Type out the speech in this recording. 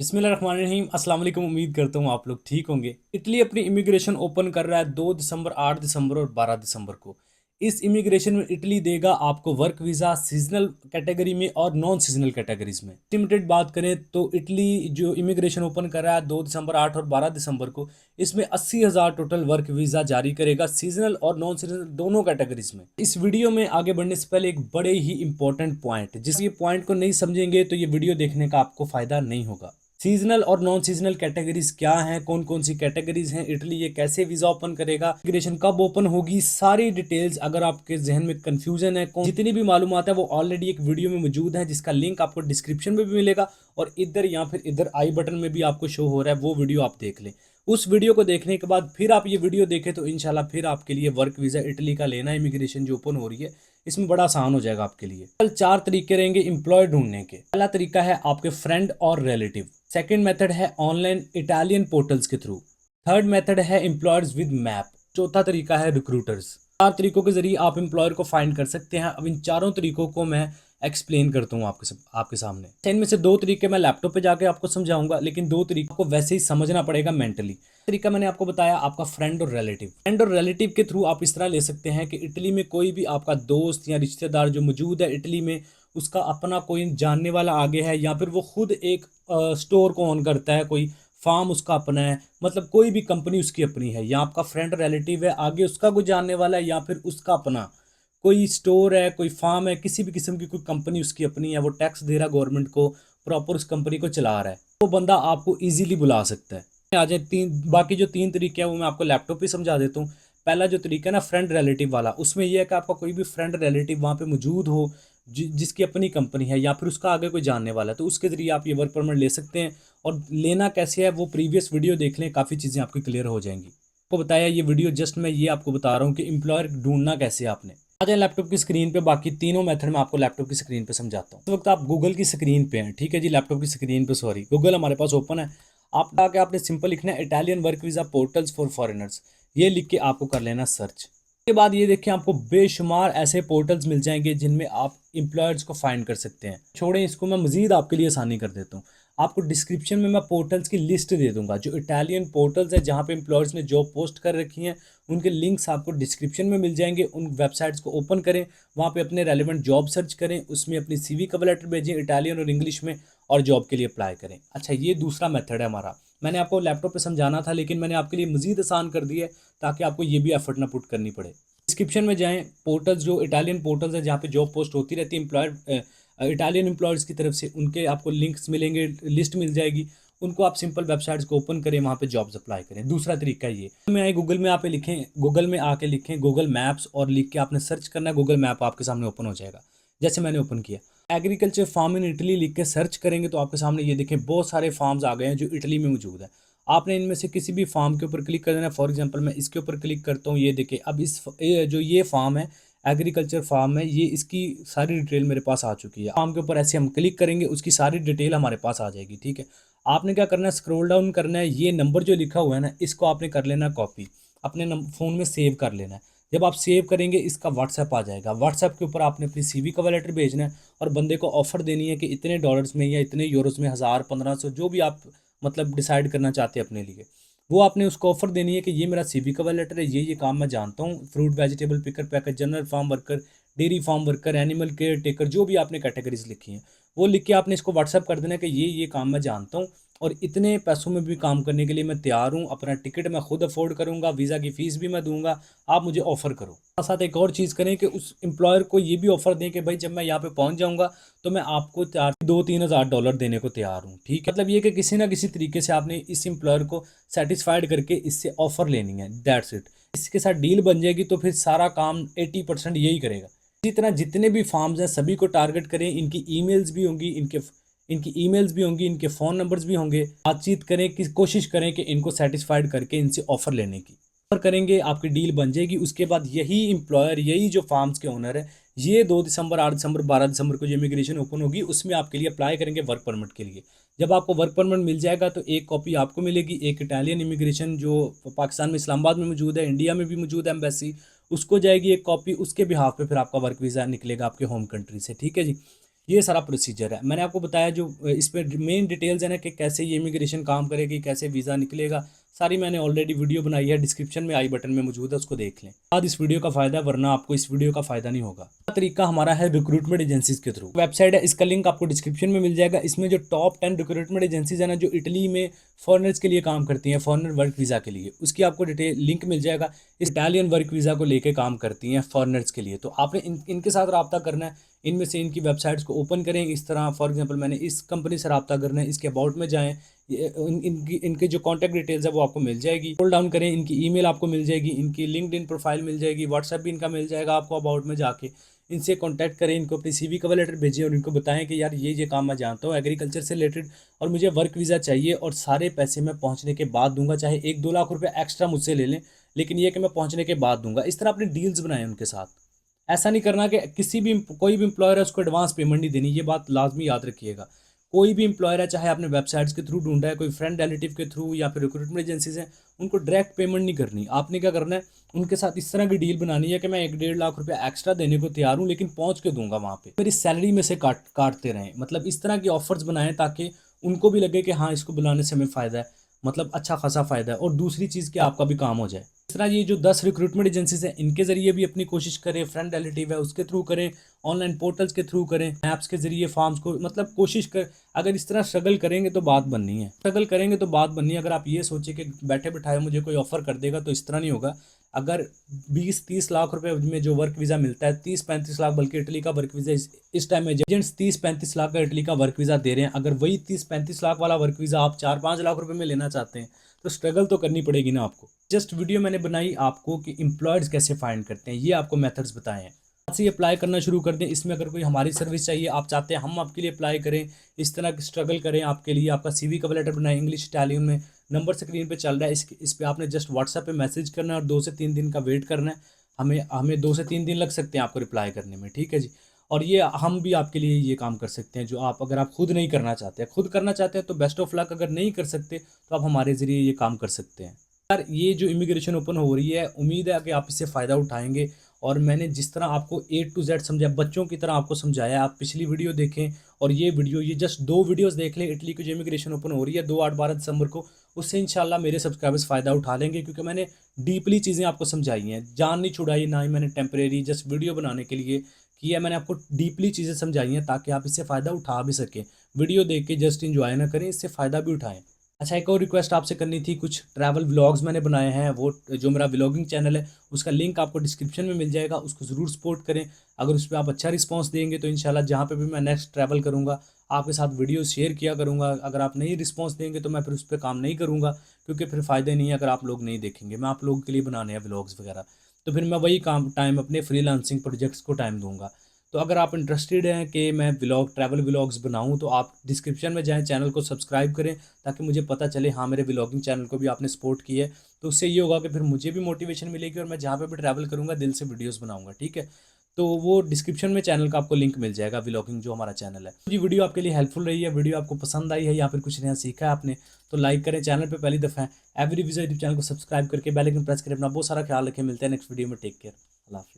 बिस्मिल्लाहिर्रहमानिर्रहीम। अस्सलाम वालेकुम। उम्मीद करता हूँ आप लोग ठीक होंगे। इटली अपनी इमिग्रेशन ओपन कर रहा है 2 दिसंबर, 8 दिसंबर और 12 दिसंबर को। इस इमिग्रेशन में इटली देगा आपको वर्क वीज़ा सीजनल कैटेगरी में और नॉन सीजनल कैटेगरीज में। लिमिटेड बात करें तो इटली जो इमिग्रेशन ओपन कर रहा है 2 दिसंबर, 8 और 12 दिसंबर को, इसमें 80,000 टोटल वर्क वीज़ा जारी करेगा सीजनल और नॉन सीजनल दोनों कैटेगरीज में। इस वीडियो में आगे बढ़ने से पहले एक बड़े ही इंपॉर्टेंट पॉइंट, जिस ये पॉइंट को नहीं समझेंगे तो ये वीडियो देखने का आपको फायदा नहीं होगा। सीजनल और नॉन सीजनल कैटेगरीज क्या हैं, कौन कौन सी कैटेगरीज हैं, इटली ये कैसे वीजा ओपन करेगा, इमिग्रेशन कब ओपन होगी, सारी डिटेल्स अगर आपके जहन में कंफ्यूजन है, जितनी भी मालूमात है वो ऑलरेडी एक वीडियो में मौजूद है, जिसका लिंक आपको डिस्क्रिप्शन में भी मिलेगा और इधर या फिर इधर आई बटन में भी आपको शो हो रहा है, वो वीडियो आप देख लें। उस वीडियो को देखने के बाद फिर आप ये वीडियो देखें तो इंशाल्लाह फिर आपके लिए वर्क वीज़ा इटली का लेना, इमिग्रेशन जो ओपन हो रही है, इसमें बड़ा आसान हो जाएगा आपके लिए। कल 4 तरीके रहेंगे एम्प्लॉय ढूंढने के। पहला तरीका है आपके फ्रेंड और रिलेटिव। सेकंड मेथड है ऑनलाइन इटालियन पोर्टल्स के थ्रू। थर्ड मेथड है एम्प्लॉयर्स विद मैप। चौथा तरीका है रिक्रूटर्स। 4 तरीकों के जरिए आप एम्प्लॉयर को फाइंड कर सकते हैं। अब इन चारों तरीकों को मैं एक्सप्लेन करता हूँ आपके सामने। इनमें से 2 तरीके मैं लैपटॉप पे जाके आपको समझाऊंगा, लेकिन 2 तरीकों को वैसे ही समझना पड़ेगा मेंटली। तरीका मैंने आपको बताया आपका फ्रेंड और रिलेटिव। फ्रेंड और रिलेटिव के थ्रू आप इस तरह ले सकते हैं कि इटली में कोई भी आपका दोस्त या रिश्तेदार जो मौजूद है इटली में, उसका अपना कोई जानने वाला आगे है, या फिर वो खुद एक स्टोर को ऑन करता है, कोई फार्म उसका अपना है, मतलब कोई भी कंपनी उसकी अपनी है, या आपका फ्रेंड रिलेटिव है आगे उसका कोई जानने वाला है, या फिर उसका अपना कोई स्टोर है, कोई फार्म है, किसी भी किस्म की कोई कंपनी उसकी अपनी है, वो टैक्स दे रहा है गवर्नमेंट को, प्रॉपर उस कंपनी को चला रहा है, वो बंदा आपको इजीली बुला सकता है। आ जाए बाकी जो 3 तरीके हैं वो मैं आपको लैपटॉप पे समझा देता हूँ। पहला जो तरीका है ना फ्रेंड रिलेटिव वाला, उसमें यह है कि आपका कोई भी फ्रेंड रिलेटिव वहाँ पे मौजूद हो, जिसकी अपनी कंपनी है या फिर उसका आगे कोई जानने वाला है, तो उसके ज़रिए आप ये वर्क परमिट ले सकते हैं। और लेना कैसे है वो प्रीवियस वीडियो देख लें, काफ़ी चीज़ें आपकी क्लियर हो जाएंगी। आपको बताया ये वीडियो जस्ट मैं ये आपको बता रहा हूँ कि एम्प्लॉयर ढूंढना कैसे है आपने। आ जाए लैपटॉप की स्क्रीन पे, बाकी तीनों मेथड मैं आपको लैपटॉप की स्क्रीन पे समझाता हूँ। इस वक्त आप गूगल की स्क्रीन पे हैं, ठीक है जी, लैपटॉप की स्क्रीन पे, सॉरी, गूगल हमारे पास ओपन है। आप आके आपने सिंपल लिखना है Italian work visa portals for foreigners, ये लिख के आपको कर लेना सर्च। के बाद ये देखिए आपको बेशुमार ऐसे पोर्टल्स मिल जाएंगे जिनमें आप एम्प्लॉयर्स को फाइंड कर सकते हैं। छोड़ें इसको, मैं मजीद आपके लिए आसानी कर देता हूँ। आपको डिस्क्रिप्शन में मैं पोर्टल्स की लिस्ट दे दूंगा, जो इटालियन पोर्टल्स है जहाँ पे एम्प्लॉयर्स ने जॉब पोस्ट कर रखी हैं, उनके लिंक्स आपको डिस्क्रिप्शन में मिल जाएंगे। उन वेबसाइट्स को ओपन करें, वहाँ पे अपने रेलिवेंट जॉब सर्च करें, उसमें अपनी सीवी कवर लेटर भेजें इटालियन और इंग्लिश में, और जॉब के लिए अप्लाई करें। अच्छा, ये दूसरा मेथड है हमारा। मैंने आपको लैपटॉप पे समझाना था, लेकिन मैंने आपके लिए मजीद आसान कर दिया है ताकि आपको ये भी एफर्ट ना पुट करनी पड़े। डिस्क्रिप्शन में जाएं, पोर्टल्स जो इटालियन पोर्टल्स है जहाँ पे जॉब पोस्ट होती रहती है एम्प्लॉयर इटालियन एम्प्लॉयर्स की तरफ से, उनके आपको लिंक्स मिलेंगे, लिस्ट मिल जाएगी। उनको आप सिंपल वेबसाइट्स को ओपन करें, वहाँ पे जॉब्स अप्लाई करें। दूसरा तरीका ये में आए, गूगल में आप लिखें, गूगल में आके लिखें गूगल मैप्स, और लिख के आपने सर्च करना है, गूगल मैप आपके सामने ओपन हो जाएगा जैसे मैंने ओपन किया। एग्रीकल्चर फार्म इन इटली लिख के सर्च करेंगे तो आपके सामने ये देखें बहुत सारे फार्म्स आ गए हैं जो इटली में मौजूद है। आपने इनमें से किसी भी फार्म के ऊपर क्लिक कर देना है। फॉर एग्जांपल मैं इसके ऊपर क्लिक करता हूँ, ये देखिए अब जो ये फार्म है, एग्रीकल्चर फार्म है, ये इसकी सारी डिटेल मेरे पास आ चुकी है। फार्म के ऊपर ऐसे हम क्लिक करेंगे, उसकी सारी डिटेल हमारे पास आ जाएगी, ठीक है। आपने क्या करना है, स्क्रॉल डाउन करना है, ये नंबर जो लिखा हुआ है ना, इसको आपने कर लेना कॉपी, अपने फ़ोन में सेव कर लेना है। जब आप सेव करेंगे इसका व्हाट्सएप आ जाएगा। व्हाट्सएप के ऊपर आपने अपनी सीवी कवर लेटर भेजना है और बंदे को ऑफर देनी है कि इतने डॉलर्स में या इतने यूरोस में, 1000, 1500, जो भी आप मतलब डिसाइड करना चाहते हैं अपने लिए, वो आपने उसको ऑफर देनी है कि ये मेरा सीवी कवर लेटर है, ये काम मैं जानता हूँ, fruit vegetable picker packer, general farm worker, dairy farm worker, animal care taker, जो भी आपने कैटेगरीज लिखी हैं वो लिख के आपने इसको व्हाट्सअप कर देना है कि ये काम मैं जानता हूँ और इतने पैसों में भी काम करने के लिए मैं तैयार हूँ, अपना टिकट मैं खुद अफोर्ड करूँगा, वीज़ा की फ़ीस भी मैं दूंगा, आप मुझे ऑफ़र करो। साथ साथ एक और चीज़ करें कि उस एम्प्लॉयर को ये भी ऑफ़र दें कि भाई जब मैं यहाँ पे पहुँच जाऊँगा तो मैं आपको 2-3 हज़ार डॉलर देने को तैयार हूँ, ठीक है। मतलब ये कि किसी ना किसी तरीके से आपने इस एम्प्लॉयर को सेटिस्फाइड करके इससे ऑफ़र लेनी है, दैट्स इट। इसके साथ डील बन जाएगी तो फिर सारा काम 80% यही करेगा। इसी तरह जितने भी फार्म्स हैं सभी को टारगेट करें, इनकी ईमेल्स भी होंगी, इनके फ़ोन नंबर्स भी होंगे। बातचीत करें कि कोशिश करें कि इनको सेटिस्फाइड करके इनसे ऑफ़र लेने की, ऑफर करेंगे, आपकी डील बन जाएगी। उसके बाद यही एम्प्लॉयर, यही जो फार्म्स के ओनर है, ये 2 दिसंबर, 8 दिसंबर, 12 दिसंबर को जो इमिग्रेशन ओपन होगी उसमें आपके लिए अप्लाई करेंगे वर्क परमिट के लिए। जब आपको वर्क परमिट मिल जाएगा तो एक कॉपी आपको मिलेगी, एक इटालियन इमिग्रेशन जो पाकिस्तान में इस्लामाबाद में मौजूद है, इंडिया में भी मौजूद है एम्बेसी, उसको जाएगी एक कॉपी, उसके बिहाफ पे फिर आपका वर्क वीज़ा निकलेगा आपके होम कंट्री से, ठीक है जी। ये सारा प्रोसीजर है। मैंने आपको बताया जो इस पे मेन डिटेल्स है ना कि कैसे ये इमिग्रेशन काम करेगी, कैसे वीज़ा निकलेगा, सारी मैंने ऑलरेडी वीडियो बनाई है, डिस्क्रिप्शन में आई बटन में मौजूद है, उसको देख लें। बाद इस वीडियो का फ़ायदा है, वरना आपको इस वीडियो का फ़ायदा नहीं होगा। तरीका हमारा है रिक्रूटमेंट एजेंसीज के थ्रू। वेबसाइट है, इसका लिंक आपको डिस्क्रिप्शन में मिल जाएगा। इसमें जो टॉप 10 रिक्रूटमेंट एजेंसीज है ना, जो इटली में फॉरनर्स के लिए काम करती हैं, फॉरनर वर्क वीज़ा के लिए, उसकी आपको डिटेल लिंक मिल जाएगा। इस इटालियन वर्क वीज़ा को लेके काम करती हैं फॉरनर्स के लिए। तो आपने इनके साथ रब्ता करना है। इनमें से इनकी वेबसाइट्स को ओपन करें। इस तरह फॉर एग्जांपल मैंने इस कंपनी से रब्ता करना है, इसके अबाउट में जाएं, इनके जो कॉन्टैक्ट डिटेल्स है वो आपको मिल जाएगी। स्क्रॉल डाउन करें, इनकी ईमेल आपको मिल जाएगी, इनकी लिंक्डइन प्रोफाइल मिल जाएगी, व्हाट्सएप भी इनका मिल जाएगा आपको। अबाउट में जाके इनसे कॉन्टैक्ट करें, इनको अपनी CV कवर लेटर भेजिए और इनको बताएं कि यार ये काम मैं जानता हूँ एग्रीकल्चर से रिलेटेड और मुझे वर्क वीज़ा चाहिए, और सारे पैसे मैं पहुँचने के बाद दूंगा, चाहे 1-2 लाख रुपये एक्स्ट्रा मुझसे ले लें, लेकिन ये कि मैं पहुँचने के बाद दूंगा। इस तरह अपने डील्स बनाएं उनके साथ। ऐसा नहीं करना कि किसी भी कोई भी एम्प्लॉयर है उसको एडवांस पेमेंट नहीं देनी, ये बात लाजमी याद रखिएगा। कोई भी एम्प्लॉयर है, चाहे आपने वेबसाइट्स के थ्रू ढूंढा है, कोई फ्रेंड रिलेटिव के थ्रू या फिर रिक्रूटमेंट एजेंसीज हैं, उनको डायरेक्ट पेमेंट नहीं करनी। आपने क्या करना है, उनके साथ इस तरह की डील बनानी है कि मैं 1-1.5 लाख रुपये एक्स्ट्रा देने को तैयार हूँ, लेकिन पहुँच के दूंगा वहाँ पे, मेरी सैलरी में से काटते रहें। मतलब इस तरह की ऑफर्स बनाएं ताकि उनको भी लगे कि हाँ इसको बुलाने से हमें फ़ायदा है, मतलब अच्छा खासा फ़ायदा है, और दूसरी चीज़ कि आपका भी काम हो जाए। इस तरह ये जो 10 रिक्रूटमेंट एजेंसीज हैं, इनके ज़रिए भी अपनी कोशिश करें, फ्रेंड रिलेटिव है उसके थ्रू करें, ऑनलाइन पोर्टल्स के थ्रू करें, ऐप्स के ज़रिए फॉर्म्स को, मतलब कोशिश कर। अगर इस तरह स्ट्रगल करेंगे तो बात बननी है, स्ट्रगल करेंगे तो बात बननी है। अगर आप ये सोचे कि बैठे बिठाए मुझे कोई ऑफर कर देगा, तो इस तरह नहीं होगा। अगर 20-30 लाख रुपए में जो वर्क वीज़ा मिलता है, 30-35 लाख, बल्कि इटली का वर्क वीज़ा इस टाइम में एजेंट्स 30-35 लाख का इटली का वर्क वीज़ा दे रहे हैं। अगर वही 30-35 लाख वाला वर्क वीज़ा आप 4-5 लाख रुपए में लेना चाहते हैं, तो स्ट्रगल तो करनी पड़ेगी ना आपको। जस्ट वीडियो मैंने बनाई आपको कि एम्प्लॉयर्स कैसे फाइंड करते हैं, ये आपको मेथड्स बताए हैं। आज से अप्लाई करना शुरू कर दें। इसमें अगर कोई हमारी सर्विस चाहिए, आप चाहते हैं हम आपके लिए अप्लाई करें, इस तरह की स्ट्रगल करें आपके लिए, आपका CV कवर लेटर बनाए इंग्लिश इटालियन में, नंबर स्क्रीन पे चल रहा है, इस पे आपने जस्ट व्हाट्सएप पे मैसेज करना है और 2 से 3 दिन का वेट करना है। हमें हमें 2 से 3 दिन लग सकते हैं आपको रिप्लाई करने में, ठीक है जी। और ये हम भी आपके लिए ये काम कर सकते हैं, जो आप अगर आप खुद नहीं करना चाहते हैं, खुद करना चाहते हैं तो बेस्ट ऑफ लक। अगर नहीं कर सकते तो आप हमारे ज़रिए ये काम कर सकते हैं। यार ये जो इमिग्रेशन ओपन हो रही है, उम्मीद है कि आप इससे फ़ायदा उठाएंगे। और मैंने जिस तरह आपको A to Z समझाया, बच्चों की तरह आपको समझाया, आप पिछली वीडियो देखें और ये वीडियो, ये जस्ट 2 वीडियोस देख लें। इटली की जो इमिग्रेशन ओपन हो रही है 2, 8, 12 दिसंबर को, उससे इंशाल्लाह मेरे सब्सक्राइबर्स फ़ायदा उठा लेंगे, क्योंकि मैंने डीपली चीज़ें आपको समझाई हैं, जान नहीं छुड़ाई, ना ही मैंने टेम्परेरी जस्ट वीडियो बनाने के लिए किया। मैंने आपको डीपली चीज़ें समझाई हैं ताकि आप इससे फ़ायदा उठा भी सकें। वीडियो देख के जस्ट इंजॉय ना करें, इससे फ़ायदा भी उठाएं। अच्छा, एक और रिक्वेस्ट आपसे करनी थी, कुछ ट्रैवल व्लॉग्स मैंने बनाए हैं, वो जो मेरा व्लॉगिंग चैनल है उसका लिंक आपको डिस्क्रिप्शन में मिल जाएगा, उसको ज़रूर सपोर्ट करें। अगर उस पर आप अच्छा रिस्पांस देंगे तो इंशाल्लाह जहाँ पे भी मैं नेक्स्ट ट्रैवल करूँगा आपके साथ वीडियो शेयर किया करूँगा। अगर आप नहीं रिस्पांस देंगे तो मैं फिर उस पर काम नहीं करूँगा, क्योंकि फिर फ़ायदे नहीं है अगर आप लोग नहीं देखेंगे। मैं आप लोगों के लिए बनाने हैं व्लॉग्स वगैरह, तो फिर मैं वही काम टाइम अपने फ्रीलांसिंग प्रोजेक्ट्स को टाइम दूंगा। तो अगर आप इंटरेस्टेड हैं कि मैं ट्रैवल व्लॉग्स बनाऊं, तो आप डिस्क्रिप्शन में जाएं, चैनल को सब्सक्राइब करें, ताकि मुझे पता चले हाँ मेरे व्लॉगिंग चैनल को भी आपने सपोर्ट किया है। तो उससे ये होगा कि फिर मुझे भी मोटिवेशन मिलेगी और मैं जहाँ पे भी ट्रैवल करूँगा दिल से वीडियोस बनाऊंगा, ठीक है। तो वो डिस्क्रिप्शन में चैनल का आपको लिंक मिल जाएगा, व्लॉगिंग जो हमारा चैनल है। जी, वीडियो आपके लिए हेल्पफुल रही है, वीडियो आपको पसंद आई है या फिर कुछ नया सीखा है आपने, तो लाइक करें। चैनल पर पहली दफ़ा है एवरी विजय यूट्यूब चैनल को सब्सक्राइब करके बेल आइकन प्रेस करें। अपना बहुत सारा ख्याल रखें, मिलते हैं नेक्स्ट वीडियो में। टेक केयर, अल्लाह हाफिज़।